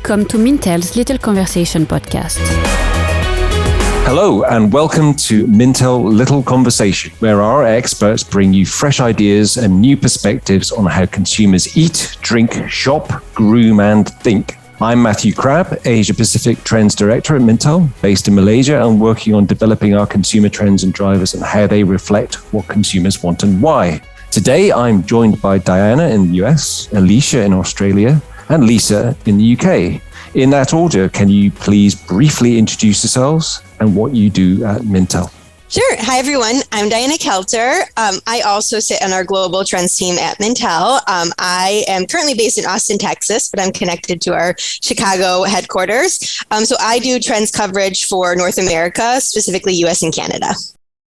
Welcome to Mintel's Little Conversation podcast. Hello and welcome to Mintel Little Conversation, where our experts bring you fresh ideas and new perspectives on how consumers eat, drink, shop, groom and think. I'm Matthew Crabbe, Asia Pacific Trends Director at Mintel, based in Malaysia and working on developing our consumer trends and drivers and how they reflect what consumers want and why. Today, I'm joined by Diana in the US, Alicia in Australia, and Lisa in the UK. In that order, can you please briefly introduce yourselves and what you do at Mintel? Sure. Hi, everyone. I'm Diana Kelter. I also sit on our global trends team at Mintel. I am currently based in Austin, Texas, but I'm connected to our Chicago headquarters. So I do trends coverage for North America, specifically US and Canada.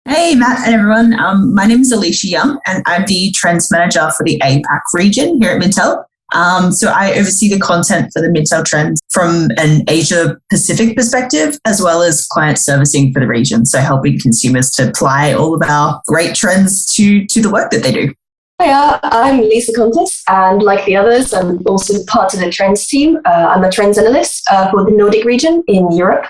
Hey, Matt and everyone. My name is Alicia Young, and I'm the trends manager for the APAC region here at Mintel. So I oversee the content for the Mintel trends from an Asia Pacific perspective, as well as client servicing for the region. So helping consumers to apply all of our great trends to the work that they do. Hiya, I'm Lisa Contis, and like the others, I'm also part of the trends team. I'm a trends analyst for the Nordic region in Europe.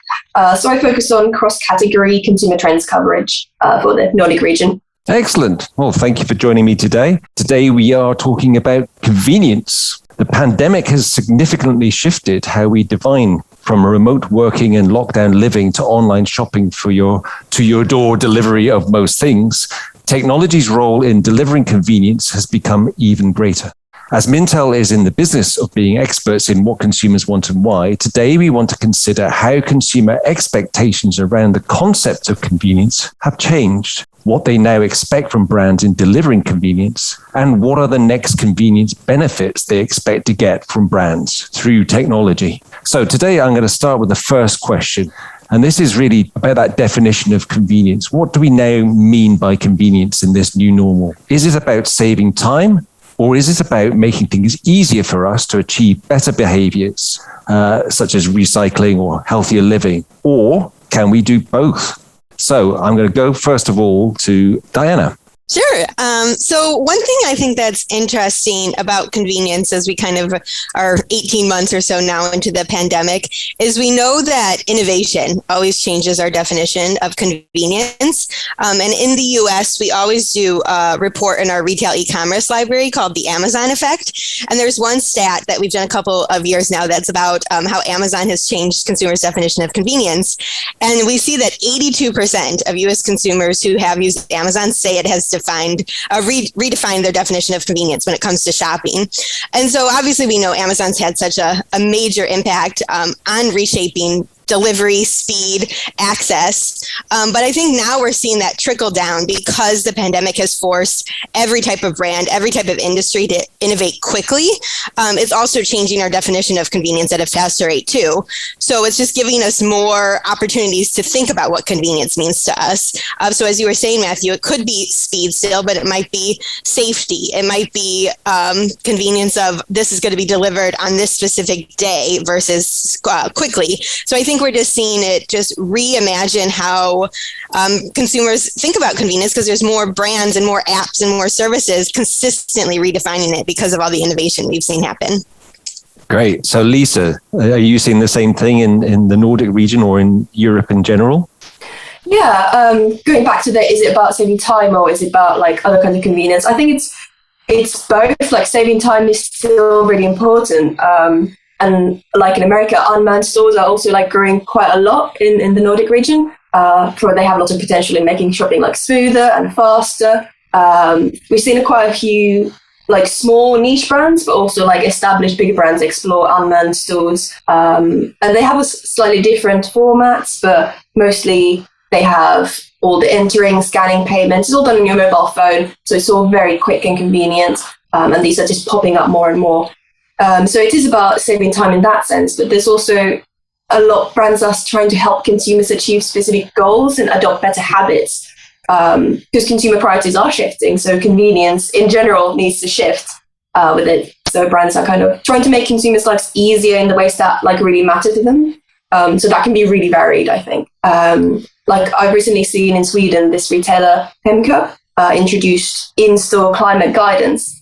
So I focus on cross-category consumer trends coverage for the Nordic region. Excellent. Well, thank you for joining me today. Today, we are talking about convenience. The pandemic has significantly shifted how we define from remote working and lockdown living to online shopping for to your door delivery of most things. Technology's role in delivering convenience has become even greater. As Mintel is in the business of being experts in what consumers want and why, today we want to consider how consumer expectations around the concept of convenience have changed, what they now expect from brands in delivering convenience, and what are the next convenience benefits they expect to get from brands through technology. So today I'm going to start with the first question. And this is really about that definition of convenience. What do we now mean by convenience in this new normal? Is it about saving time? Or is it about making things easier for us to achieve better behaviours, such as recycling or healthier living? Or can we do both? So I'm going to go first of all to Diana. Sure. So one thing I think that's interesting about convenience as we kind of are 18 months or so now into the pandemic is we know that innovation always changes our definition of convenience. And in the US, we always do a report in our retail e-commerce library called the Amazon effect. And there's one stat that we've done a couple of years now that's about how Amazon has changed consumers' definition of convenience. And we see that 82% of US consumers who have used Amazon say it has redefined their definition of convenience when it comes to shopping. And so obviously we know Amazon's had such a major impact on reshaping delivery, speed, access. But I think now we're seeing that trickle down because the pandemic has forced every type of brand, every type of industry to innovate quickly. It's also changing our definition of convenience at a faster rate too. So it's just giving us more opportunities to think about what convenience means to us. So as you were saying, Matthew, it could be speed still, but it might be safety. It might be convenience of this is going to be delivered on this specific day versus quickly. So I think we're just seeing it just reimagine how consumers think about convenience because there's more brands and more apps and more services consistently redefining it because of all the innovation we've seen happen. Great. So Lisa, are you seeing the same thing in the Nordic region or in Europe in general? Yeah, going back to is it about saving time or is it about like other kinds of convenience? I think it's both. Like saving time is still really important. And like in America, unmanned stores are also like growing quite a lot in the Nordic region. They have lots of potential in making shopping like smoother and faster. We've seen quite a few like small niche brands, but also like established bigger brands explore unmanned stores. And they have a slightly different formats, but mostly they have all the entering, scanning payments. It's all done on your mobile phone. So it's all very quick and convenient. And these are just popping up more and more. So it is about saving time in that sense, but there's also a lot of brands are trying to help consumers achieve specific goals and adopt better habits because consumer priorities are shifting. So convenience in general needs to shift with it. So brands are kind of trying to make consumers' lives easier in the ways that like really matter to them. So that can be really varied, I think. Like I've recently seen in Sweden, this retailer Hemköp introduced in-store climate guidance.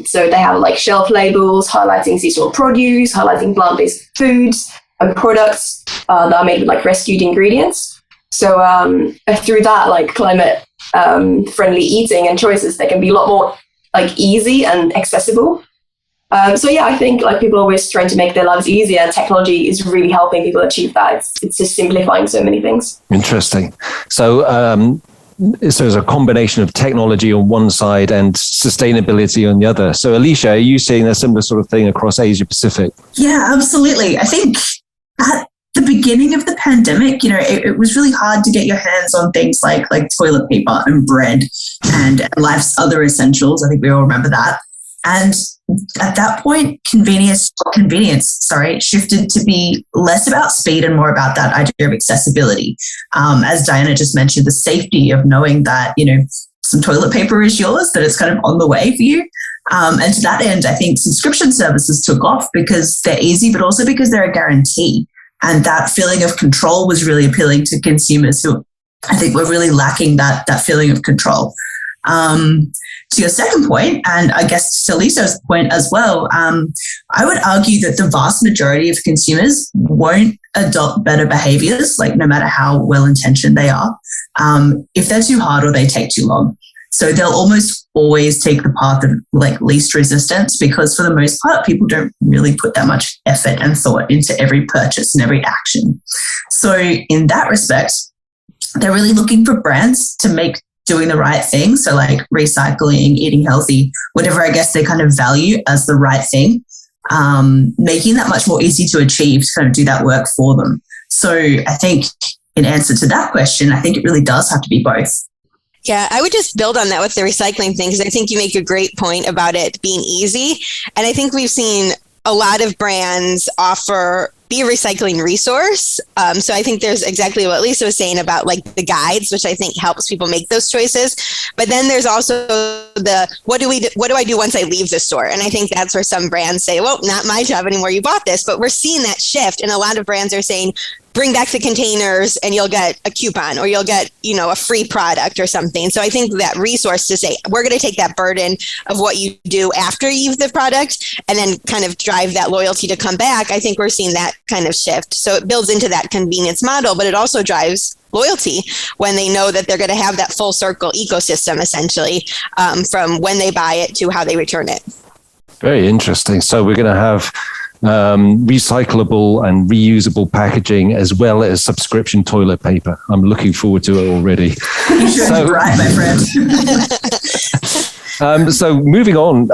So they have like shelf labels highlighting seasonal produce, highlighting plant-based foods and products that are made with like rescued ingredients. So through that, like climate friendly eating and choices, they can be a lot more like easy and accessible. So yeah, I think like people are always trying to make their lives easier, and technology is really helping people achieve that. It's just simplifying so many things. Interesting. So there's a combination of technology on one side and sustainability on the other. So Alicia, are you seeing a similar sort of thing across Asia Pacific? Yeah, absolutely. I think at the beginning of the pandemic, it was really hard to get your hands on things like toilet paper and bread and life's other essentials. I think we all remember that. And at that point, convenience, shifted to be less about speed and more about that idea of accessibility. As Diana just mentioned, the safety of knowing that, some toilet paper is yours, that it's kind of on the way for you. And to that end, I think subscription services took off because they're easy, but also because they're a guarantee. And that feeling of control was really appealing to consumers who I think were really lacking that feeling of control. To your second point, and I guess to Lisa's point as well, I would argue that the vast majority of consumers won't adopt better behaviours, like no matter how well-intentioned they are, if they're too hard or they take too long. So they'll almost always take the path of like least resistance, because for the most part, people don't really put that much effort and thought into every purchase and every action. So in that respect, they're really looking for brands to make doing the right thing. So like recycling, eating healthy, whatever I guess they kind of value as the right thing, making that much more easy to achieve, to kind of do that work for them. So I think in answer to that question, I think it really does have to be both. Yeah, I would just build on that with the recycling thing, because I think you make a great point about it being easy. And I think we've seen a lot of brands be a recycling resource. So I think there's exactly what Lisa was saying about like the guides, which I think helps people make those choices. But then there's also what do I do once I leave the store? And I think that's where some brands say, well, not my job anymore. You bought this. But we're seeing that shift. And a lot of brands are saying, bring back the containers and you'll get a coupon, or you'll get, a free product or something. So I think that resource to say, we're going to take that burden of what you do after you use the product and then kind of drive that loyalty to come back. I think we're seeing that kind of shift. So it builds into that convenience model, but it also drives loyalty when they know that they're going to have that full circle ecosystem, essentially, from when they buy it to how they return it. Very interesting. So we're going to have recyclable and reusable packaging, as well as subscription toilet paper. I'm looking forward to it already. You're right, my friend. So moving on,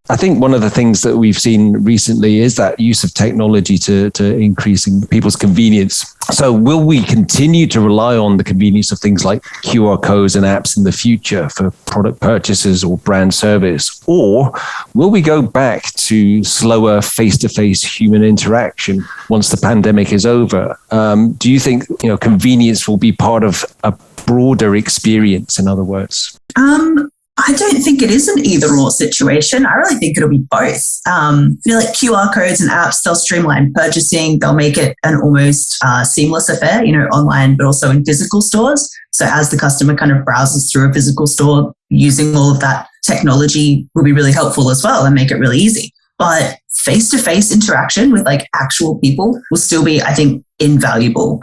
I think one of the things that we've seen recently is that use of technology to increasing people's convenience. So will we continue to rely on the convenience of things like QR codes and apps in the future for product purchases or brand service? Or will we go back to slower face-to-face human interaction once the pandemic is over? Do you think convenience will be part of a broader experience, in other words? I don't think it is an either-or situation. I really think it'll be both. Like QR codes and apps, they'll streamline purchasing. They'll make it an almost seamless affair, online, but also in physical stores. So as the customer kind of browses through a physical store, using all of that technology will be really helpful as well and make it really easy. But face-to-face interaction with like actual people will still be, I think, invaluable.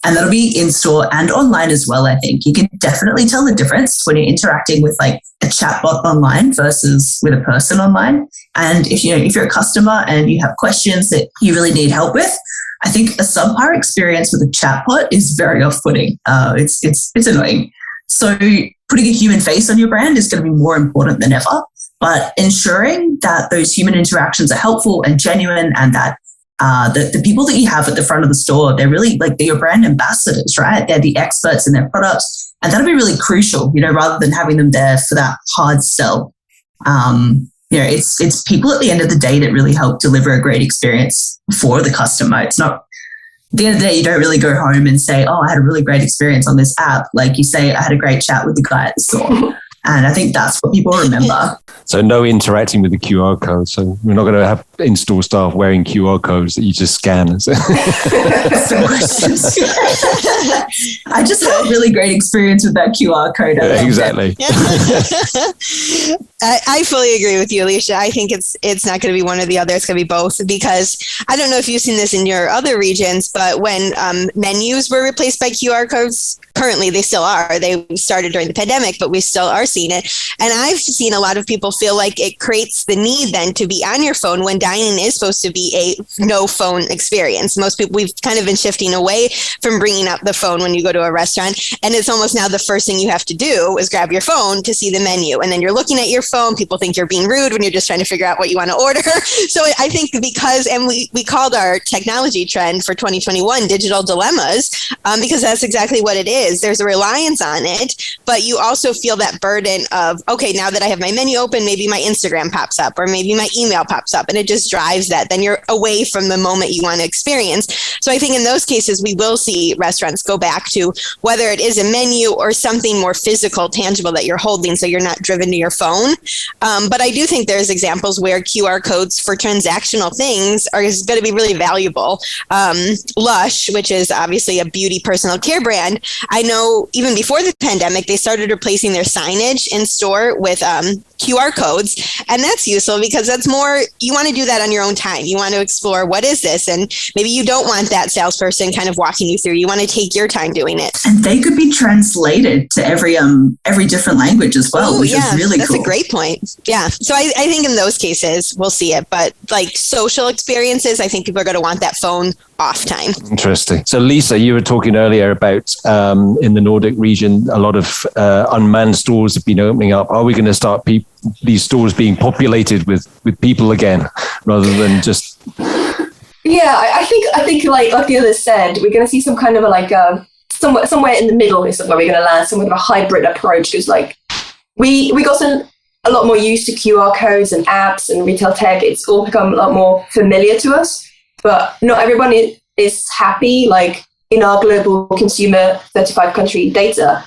And that'll be in store and online as well, I think. You can definitely tell the difference when you're interacting with like a chatbot online versus with a person online. And if you're a customer and you have questions that you really need help with, I think a subpar experience with a chatbot is very off-putting. It's annoying. So putting a human face on your brand is going to be more important than ever. But ensuring that those human interactions are helpful and genuine, and that the people that you have at the front of the store, they're really like, they're your brand ambassadors, right? They're the experts in their products. And that'll be really crucial, rather than having them there for that hard sell. It's people at the end of the day that really help deliver a great experience for the customer. It's not, at the end of the day, you don't really go home and say, oh, I had a really great experience on this app. Like you say, I had a great chat with the guy at the store. And I think that's what people remember. So no interacting with the QR code. So we're not going to have in-store staff wearing QR codes that you just scan. I just had a really great experience with that QR code. Exactly. I fully agree with you, Alicia. I think it's not going to be one or the other. It's going to be both, because I don't know if you've seen this in your other regions, but when menus were replaced by QR codes, currently they still are. They started during the pandemic, but we still are seeing it. And I've seen a lot of people feel like it creates the need then to be on your phone when dining is supposed to be a no phone experience. Most people, we've kind of been shifting away from bringing up the phone when you go to a restaurant. And it's almost now the first thing you have to do is grab your phone to see the menu. And then you're looking at your phone. People think you're being rude when you're just trying to figure out what you want to order. So I think because, and we called our technology trend for 2021 digital dilemmas, because that's exactly what it is. There's a reliance on it, but you also feel that burden of, okay, now that I have my menu open, maybe my Instagram pops up or maybe my email pops up, and it just drives that. Then you're away from the moment you want to experience. So I think in those cases, we will see restaurants go back to whether it is a menu or something more physical, tangible that you're holding, so you're not driven to your phone. But I do think there's examples where QR codes for transactional things is going to be really valuable. Lush, which is obviously a beauty personal care brand, I know even before the pandemic, they started replacing their signage in store with QR codes. And that's useful because that's more, you want to do that on your own time. You want to explore, what is this? And maybe you don't want that salesperson kind of walking you through. You want to take your time doing it. And they could be translated to every different language as well, which is really that's cool. That's a great point. Yeah. So I think in those cases, we'll see it. But like social experiences, I think people are going to want that phone off time. Interesting. So Lisa, you were talking earlier about in the Nordic region, a lot of unmanned stores have been opening up. Are we going to start these stores being populated with people again, rather than just? Yeah, I think like the others said, we're going to see some kind of somewhere in the middle is where we're going to land, some kind of a hybrid approach. Because like we got a lot more used to QR codes and apps and retail tech. It's all become a lot more familiar to us. But not everyone is happy. Like in our global consumer 35 country data,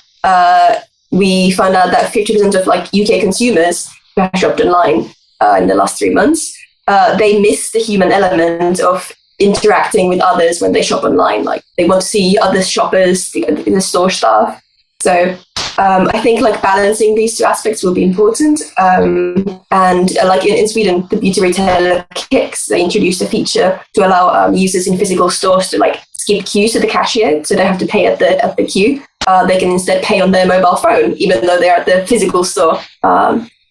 we found out that 50% of like UK consumers who have shopped online in the last 3 months, they miss the human element of interacting with others when they shop online. Like they want to see other shoppers, the store staff. So I think like balancing these two aspects will be important. And like in Sweden, the beauty retailer Kicks, they introduced a feature to allow users in physical stores to like skip queues to the cashier, so they don't have to pay at the queue. They can instead pay on their mobile phone, even though they're at the physical store.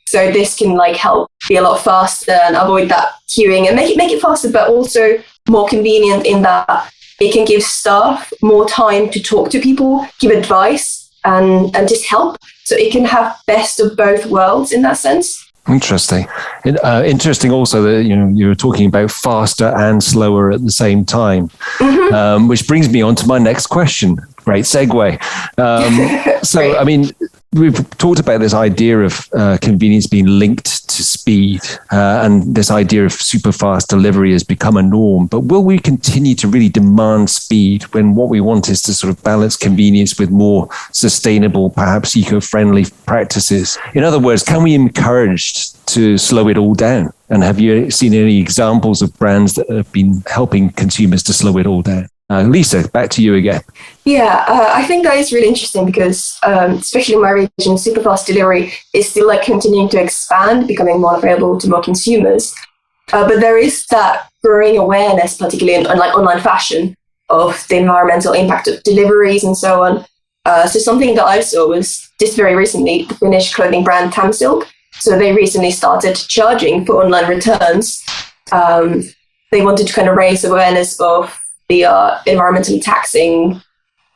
So this can like help be a lot faster and avoid that queuing and make it faster, but also more convenient in that it can give staff more time to talk to people, give advice, and just help. So it can have best of both worlds in that sense. Interesting. Interesting also that, you were talking about faster and slower at the same time, which brings me on to my next question. Great segue. So, I mean, we've talked about this idea of convenience being linked to speed, and this idea of super fast delivery has become a norm. But will we continue to really demand speed when what we want is to sort of balance convenience with more sustainable, perhaps eco-friendly practices? In other words, can we encourage to slow it all down? And have you seen any examples of brands that have been helping consumers to slow it all down? Lisa, back to you again. Yeah, I think that is really interesting because, especially in my region, super fast delivery is still like continuing to expand, becoming more available to more consumers. But there is that growing awareness, particularly in like online fashion, of the environmental impact of deliveries and so on. So something that I saw was just very recently, the Finnish clothing brand Tamsilk. So they recently started charging for online returns. They wanted to kind of raise awareness of the environmentally taxing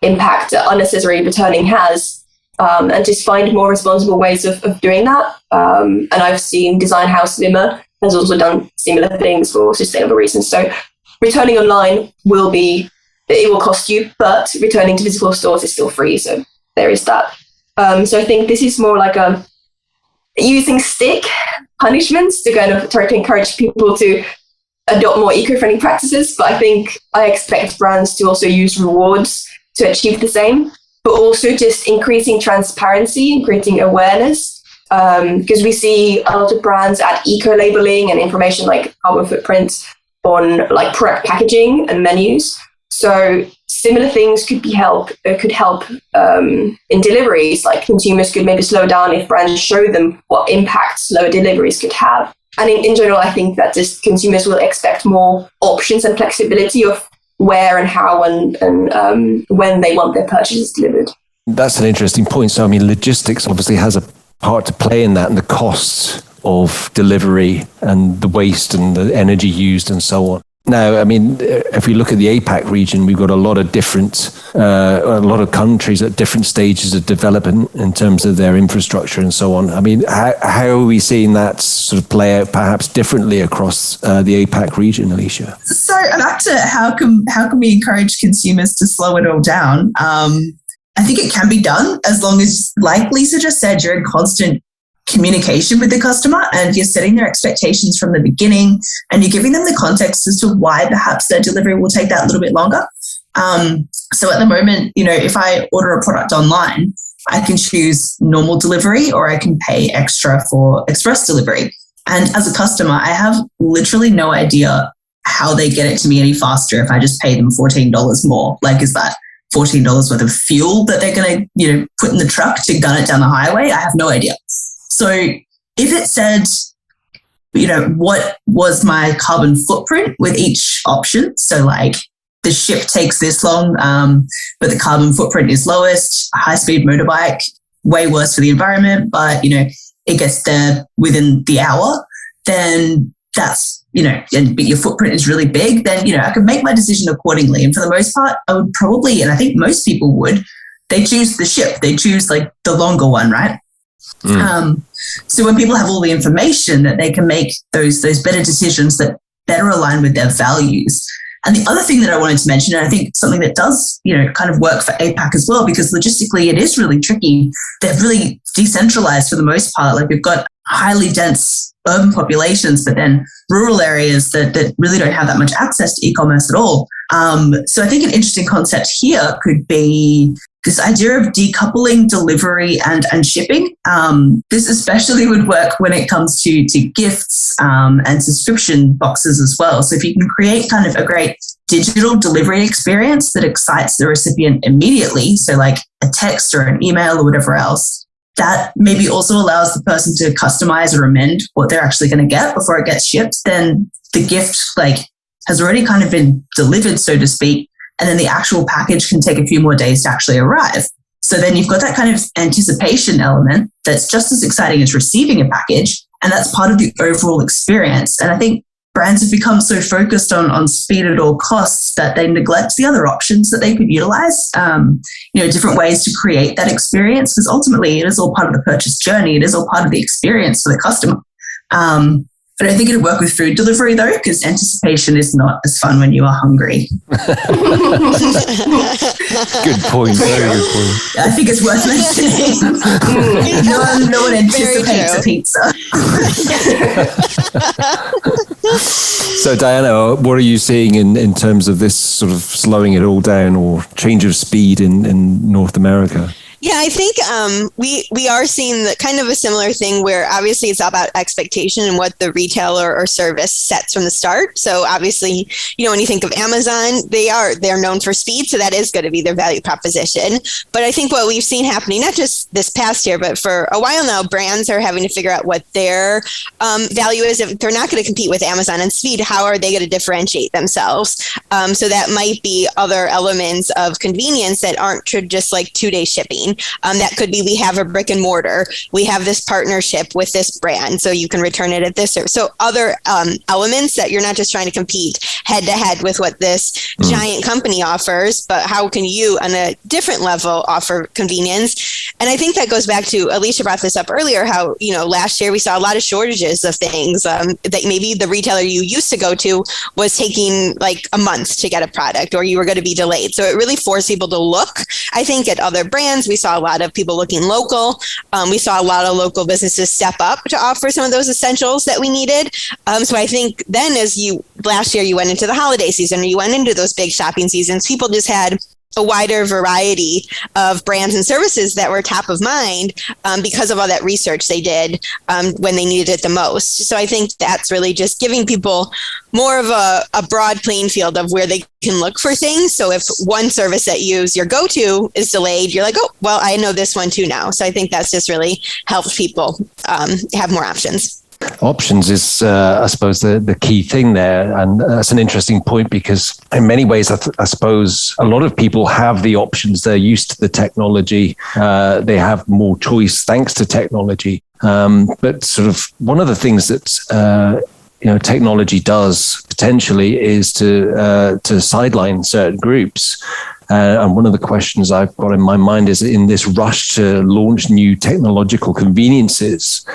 impact that unnecessary returning has, and just find more responsible ways of doing that. And I've seen Design House Limmer has also done similar things for sustainable reasons. So returning online it will cost you, but returning to physical stores is still free. So there is that. So I think this is more like using stick punishments to kind of try to encourage people to adopt more eco-friendly practices, but I expect brands to also use rewards to achieve the same, but also just increasing transparency and creating awareness because we see a lot of brands add eco-labeling and information like carbon footprints on like product packaging and menus. So similar things could help in deliveries. Like consumers could maybe slow down if brands show them what impact slower deliveries could have. And in general, I think that just consumers will expect more options and flexibility of where and how and when they want their purchases delivered. That's an interesting point. So, I mean, logistics obviously has a part to play in that, and the costs of delivery and the waste and the energy used and so on. Now, I mean, if we look at the APAC region, we've got a lot of countries at different stages of development in terms of their infrastructure and so on. I mean, how are we seeing that sort of play out perhaps differently across the APAC region, Alicia? So back to how can we encourage consumers to slow it all down? I think it can be done as long as, like Lisa just said, you're in constant communication with the customer and you're setting their expectations from the beginning and you're giving them the context as to why perhaps their delivery will take that little bit longer. So at the moment, if I order a product online, I can choose normal delivery or I can pay extra for express delivery. And as a customer, I have literally no idea how they get it to me any faster if I just pay them $14 more. Like, is that $14 worth of fuel that they're going to, put in the truck to gun it down the highway? I have no idea. So if it said, what was my carbon footprint with each option? So like the ship takes this long, but the carbon footprint is lowest, high-speed motorbike, way worse for the environment, but, it gets there within the hour, then that's, but your footprint is really big, then, I could make my decision accordingly. And for the most part, I would probably, and I think most people would, they choose the ship. They choose like the longer one, right? So when people have all the information, that they can make those better decisions that better align with their values. And the other thing that I wanted to mention, and I think something that does, kind of work for APAC as well, because logistically it is really tricky. They're really decentralized for the most part. Like we've got highly dense urban populations, but then rural areas that really don't have that much access to e-commerce at all. So I think an interesting concept here could be this idea of decoupling delivery and shipping. This especially would work when it comes to gifts and subscription boxes as well. So if you can create kind of a great digital delivery experience that excites the recipient immediately, so like a text or an email or whatever else, that maybe also allows the person to customize or amend what they're actually going to get before it gets shipped, then the gift has already kind of been delivered, so to speak. And then the actual package can take a few more days to actually arrive. So then you've got that kind of anticipation element that's just as exciting as receiving a package. And that's part of the overall experience. And I think brands have become so focused on speed at all costs that they neglect the other options that they could utilize, different ways to create that experience, because ultimately it is all part of the purchase journey. It is all part of the experience for the customer. I don't think it'd work with food delivery though, because anticipation is not as fun when you are hungry. Good point. Very good point. I think it's worth mentioning. No one anticipates a pizza. So Diana, what are you seeing in terms of this sort of slowing it all down or change of speed in North America? Yeah, I think we are seeing kind of a similar thing where obviously it's all about expectation and what the retailer or service sets from the start. So obviously, when you think of Amazon, they're known for speed, so that is going to be their value proposition. But I think what we've seen happening, not just this past year, but for a while now, brands are having to figure out what their value is. If they're not going to compete with Amazon and speed, how are they going to differentiate themselves? So that might be other elements of convenience that aren't just like 2-day shipping. That could be, we have a brick and mortar, we have this partnership with this brand, so you can return it at this service. So other elements that you're not just trying to compete head to head with what this giant company offers, but how can you on a different level offer convenience? And I think that goes back to, Alicia brought this up earlier, how, last year we saw a lot of shortages of things that maybe the retailer you used to go to was taking like a month to get a product, or you were going to be delayed. So it really forced people to look, I think, at other brands. We saw a lot of people looking local. We saw a lot of local businesses step up to offer some of those essentials that we needed. So I think then last year you went into the holiday season, or you went into those big shopping seasons, people just had a wider variety of brands and services that were top of mind because of all that research they did when they needed it the most. So I think that's really just giving people more of a broad playing field of where they can look for things. So if one service that you use your go-to is delayed, you're like, oh, well, I know this one too now. So I think that's just really helped people have more options. Options is, I suppose, the key thing there. And that's an interesting point because in many ways, I suppose a lot of people have the options. They're used to the technology. They have more choice thanks to technology. But sort of one of the things that technology does potentially is to sideline certain groups. And one of the questions I've got in my mind is in this rush to launch new technological conveniences,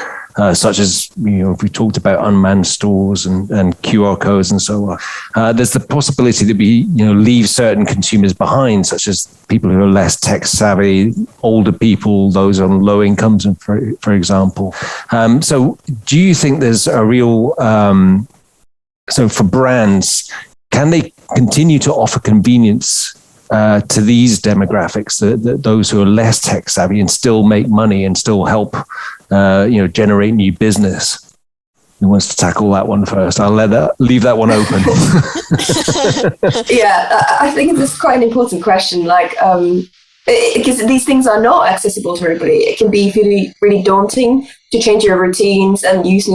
such as, if we talked about unmanned stores and QR codes and so on, there's the possibility that we, leave certain consumers behind, such as people who are less tech savvy, older people, those on low incomes, for example. So do you think there's a real, so for brands, can they continue to offer convenience to these demographics, those who are less tech savvy, and still make money and still help, generate new business? Who wants to tackle that one first? I'll leave that one open. Yeah, I think it's quite an important question. Because these things are not accessible to everybody. It can be really, really daunting to change your routines and use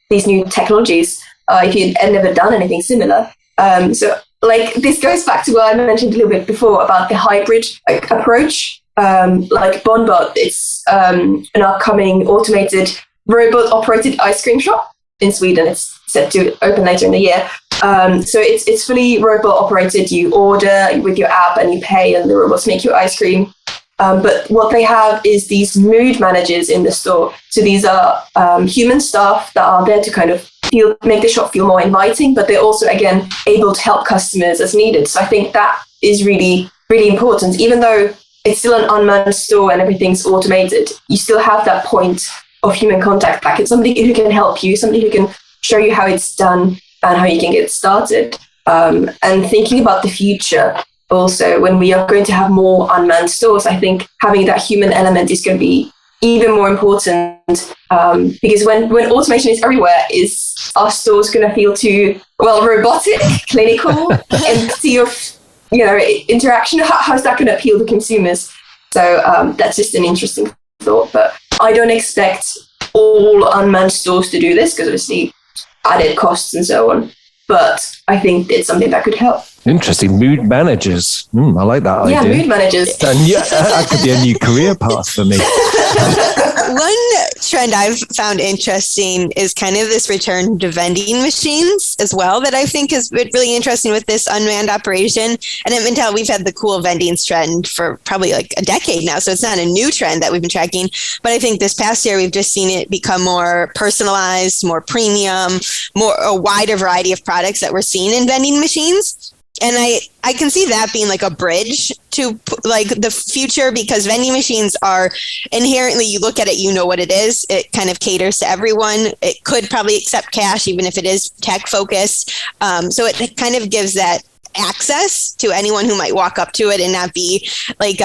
these new technologies if you've never done anything similar. This goes back to what I mentioned a little bit before about the hybrid approach. Like Bonbot, it's an upcoming automated robot-operated ice cream shop in Sweden. It's set to open later in the year. So it's fully robot-operated. You order with your app and you pay, and the robots make you ice cream. But what they have is these mood managers in the store. So these are human staff that are there to kind of make the shop feel more inviting, but they're also, again, able to help customers as needed. So I think that is really, really important. Even though it's still an unmanned store and everything's automated, you still have that point of human contact. Like it's somebody who can help you, somebody who can show you how it's done and how you can get started. And thinking about the future, also, when we are going to have more unmanned stores, I think having that human element is going to be even more important because when automation is everywhere, is our stores going to feel too, robotic, clinical, empty of, interaction? How's that going to appeal to consumers? So that's just an interesting thought. But I don't expect all unmanned stores to do this because obviously added costs and so on. But I think it's something that could help. Interesting. Mood managers. I like that idea. Yeah, mood managers. And that could be a new career path for me. One trend I've found interesting is kind of this return to vending machines as well, that I think is really interesting with this unmanned operation. And at Mintel, we've had the cool vending trend for probably like a decade now. So it's not a new trend that we've been tracking. But I think this past year, we've just seen it become more personalized, more premium, a wider variety of products that we're seeing in vending machines. And I can see that being like a bridge to like the future, because vending machines are inherently, you look at it, you know what it is. It kind of caters to everyone. It could probably accept cash, even if it is tech focused. So it kind of gives that access to anyone who might walk up to it and not be like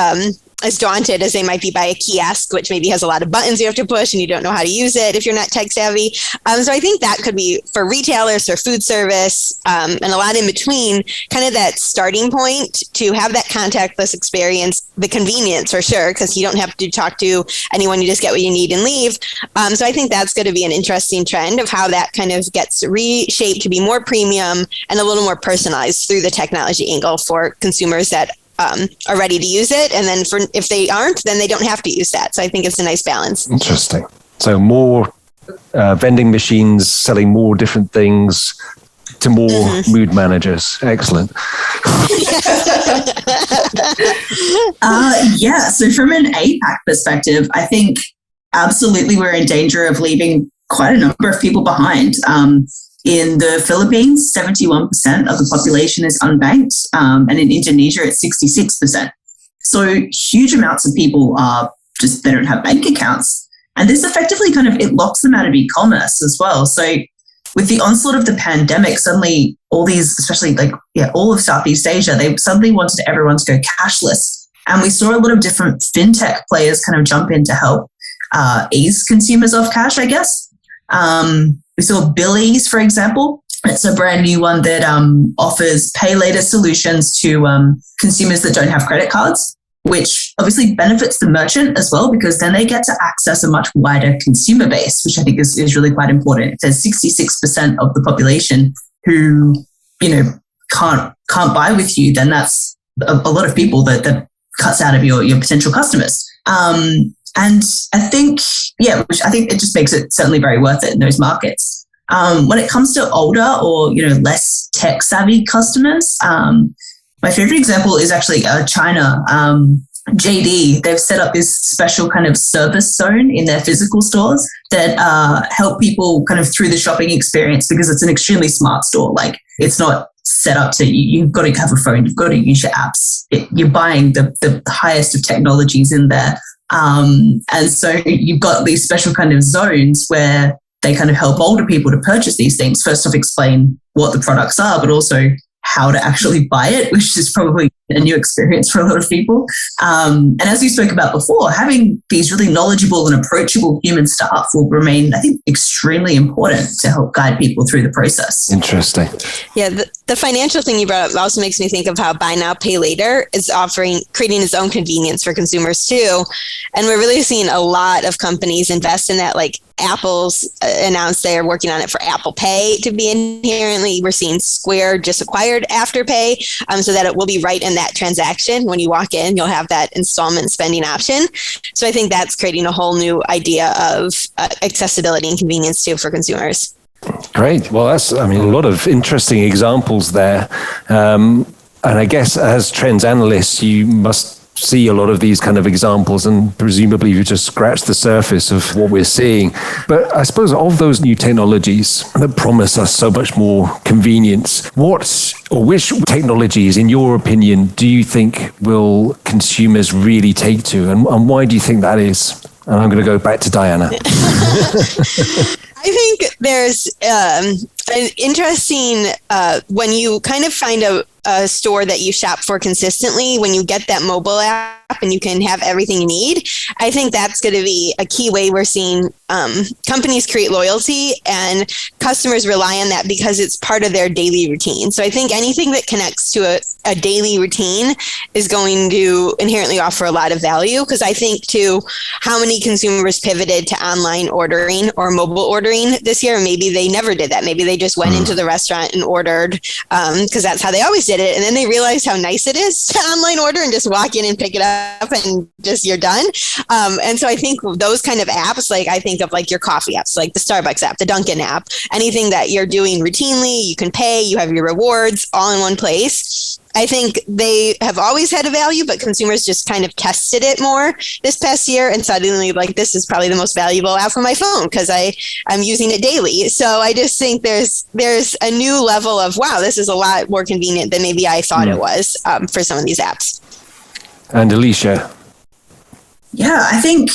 as daunted as they might be by a kiosk, which maybe has a lot of buttons you have to push and you don't know how to use it if you're not tech savvy. So I think that could be for retailers or food service and a lot in between, kind of that starting point to have that contactless experience, the convenience for sure, because you don't have to talk to anyone, you just get what you need and leave. So I think that's going to be an interesting trend of how that kind of gets reshaped to be more premium and a little more personalized through the technology angle for consumers that are ready to use it. And then if they aren't, then they don't have to use that. So I think it's a nice balance. Interesting. So more vending machines selling more different things to more mood managers. Excellent. So from an APAC perspective, I think absolutely we're in danger of leaving quite a number of people behind. In the Philippines, 71% of the population is unbanked, and in Indonesia, it's 66%. So huge amounts of people they don't have bank accounts. And this effectively it locks them out of e-commerce as well. So with the onslaught of the pandemic, suddenly all these, especially all of Southeast Asia, they suddenly wanted everyone to go cashless. And we saw a lot of different fintech players kind of jump in to help ease consumers off cash, I guess. We saw Billy's, for example. It's a brand new one that offers pay later solutions to consumers that don't have credit cards, which obviously benefits the merchant as well, because then they get to access a much wider consumer base, which I think is really quite important. If there's 66% of the population who, can't buy with you, then that's a lot of people that cuts out of your potential customers. And I think, which I think it just makes it certainly very worth it in those markets. When it comes to older or, less tech savvy customers, my favorite example is actually China. JD, they've set up this special kind of service zone in their physical stores that help people kind of through the shopping experience, because it's an extremely smart store. Like, it's not set up to, you've got to have a phone, you've got to use your apps. You're buying the highest of technologies in there. And so you've got these special kind of zones where they kind of help older people to purchase these things. First off, explain what the products are, but also how to actually buy it, which is probably a new experience for a lot of people. And as we spoke about before, having these really knowledgeable and approachable human staff will remain, I think, extremely important to help guide people through the process. Interesting. Yeah, the financial thing you brought up also makes me think of how buy now, pay later is creating its own convenience for consumers too. And we're really seeing a lot of companies invest in that. Like Apple's announced they are working on it for Apple Pay to be inherently. We're seeing Square just acquired Afterpay, so that it will be right in that transaction. When you walk in, you'll have that installment spending option. So I think that's creating a whole new idea of accessibility and convenience too for consumers. Great. Well, a lot of interesting examples there. And I guess as trends analysts, you must see a lot of these kind of examples, and presumably you just scratched the surface of what we're seeing. But I suppose of those new technologies that promise us so much more convenience, which technologies, in your opinion, do you think will consumers really take to? And why do you think that is? And I'm going to go back to Diana. I think there's an interesting, when you kind of find a store that you shop for consistently, when you get that mobile app and you can have everything you need, I think that's going to be a key way we're seeing companies create loyalty, and customers rely on that because it's part of their daily routine. So I think anything that connects to a daily routine is going to inherently offer a lot of value, because I think too, how many consumers pivoted to online ordering or mobile ordering this year? Maybe they never did that. Maybe they just went into the restaurant and ordered because that's how they always did it. And then they realized how nice it is to online order and just walk in and pick it up and just you're done. And so I think those kind of apps, like I think of like your coffee apps, like the Starbucks app, the Dunkin' app, anything that you're doing routinely, you can pay, you have your rewards all in one place. I think they have always had a value, but consumers just kind of tested it more this past year, and suddenly like, this is probably the most valuable app on my phone because I'm using it daily. So I just think there's a new level of, wow, this is a lot more convenient than maybe I thought it was for some of these apps. And Alicia? Yeah, I think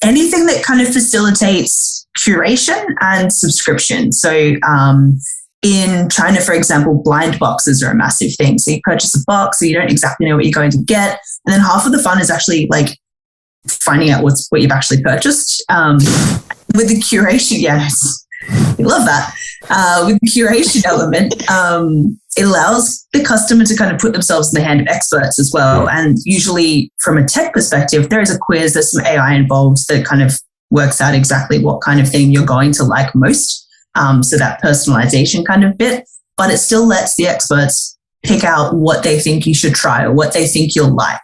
anything that kind of facilitates curation and subscription. So in China, for example, blind boxes are a massive thing. So you purchase a box, so you don't exactly know what you're going to get. And then half of the fun is actually like finding out what you've actually purchased. With the curation, yes, we love that. With the curation element, it allows the customer to kind of put themselves in the hand of experts as well. And usually from a tech perspective, there is a quiz, there's some AI involved that kind of works out exactly what kind of thing you're going to like most. So that personalization kind of bit, but it still lets the experts pick out what they think you should try or what they think you'll like.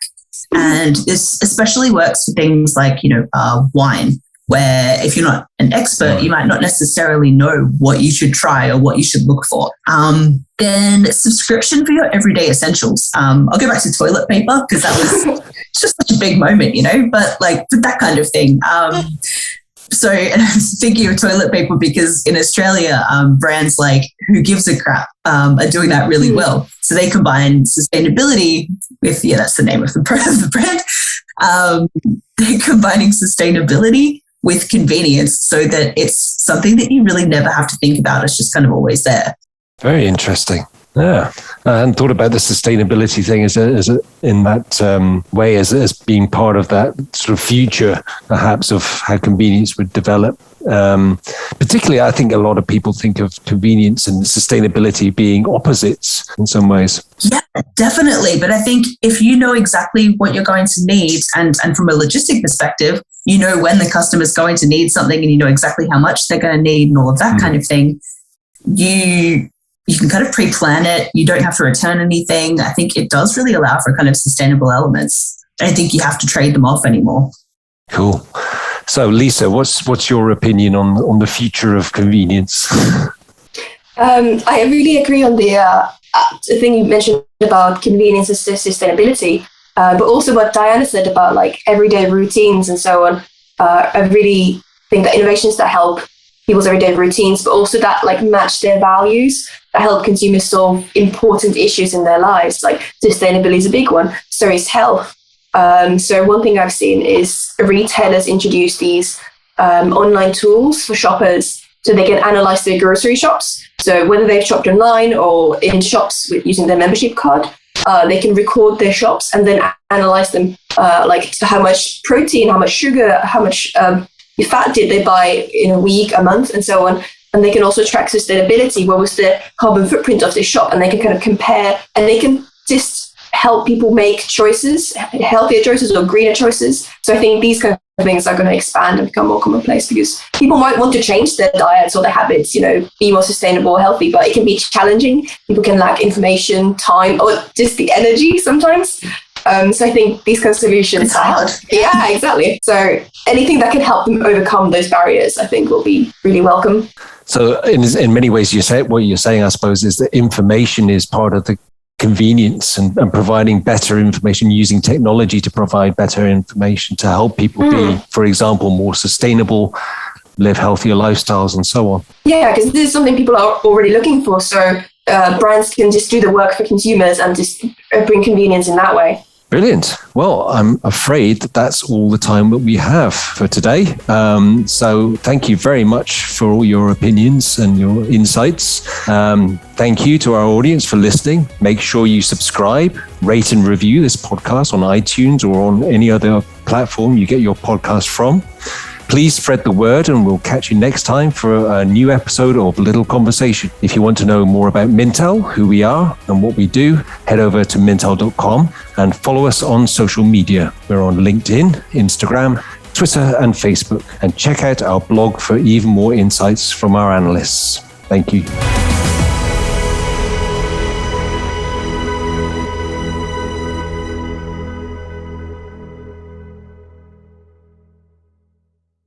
And this especially works for things like, wine, where if you're not an expert, you might not necessarily know what you should try or what you should look for. Then subscription for your everyday essentials. I'll go back to toilet paper because that was just such a big moment, but like that kind of thing. So, and I was thinking of toilet paper because in Australia, brands like Who Gives a Crap are doing that really well. So they combine sustainability with, that's the name of the brand. They're combining sustainability with convenience so that it's something that you really never have to think about. It's just kind of always there. Very interesting. Yeah, I hadn't thought about the sustainability thing as in that way as being part of that sort of future, perhaps, of how convenience would develop. Particularly, I think a lot of people think of convenience and sustainability being opposites in some ways. Yeah, definitely. But I think if you know exactly what you're going to need, and from a logistic perspective, you know when the customer's going to need something and you know exactly how much they're going to need and all of that kind of thing, you can kind of pre-plan it. You don't have to return anything. I think it does really allow for kind of sustainable elements. I don't think you have to trade them off anymore. Cool. So, Lisa, what's your opinion on the future of convenience? I really agree on the thing you mentioned about convenience and sustainability, but also what Diana said about like everyday routines and so on. I really think that innovations that help people's everyday routines, but also that like match their values, that help consumers solve important issues in their lives. Like sustainability is a big one. So is health. So one thing I've seen is retailers introduce these online tools for shoppers so they can analyze their grocery shops. So whether they've shopped online or in shops with using their membership card, they can record their shops and then analyze them, like how much protein, how much sugar, how much fat did they buy in a week, a month, and so on. And they can also track sustainability. What was the carbon footprint of this shop? And they can kind of compare, and they can just help people make choices, healthier choices or greener choices. So I think these kind of things are going to expand and become more commonplace because people might want to change their diets or their habits, be more sustainable or healthy, but it can be challenging. People can lack information, time, or just the energy sometimes. So I think these kind of solutions it's hard. Yeah, exactly. So anything that can help them overcome those barriers, I think will be really welcome. So in many ways, what you're saying, I suppose, is that information is part of the convenience and providing better information, using technology to provide better information to help people be, for example, more sustainable, live healthier lifestyles and so on. Yeah, because this is something people are already looking for. So brands can just do the work for consumers and just bring convenience in that way. Brilliant. Well, I'm afraid that's all the time that we have for today. So thank you very much for all your opinions and your insights. Thank you to our audience for listening. Make sure you subscribe, rate and review this podcast on iTunes or on any other platform you get your podcast from. Please spread the word and we'll catch you next time for a new episode of Little Conversation. If you want to know more about Mintel, who we are and what we do, head over to mintel.com and follow us on social media. We're on LinkedIn, Instagram, Twitter and Facebook. And check out our blog for even more insights from our analysts. Thank you.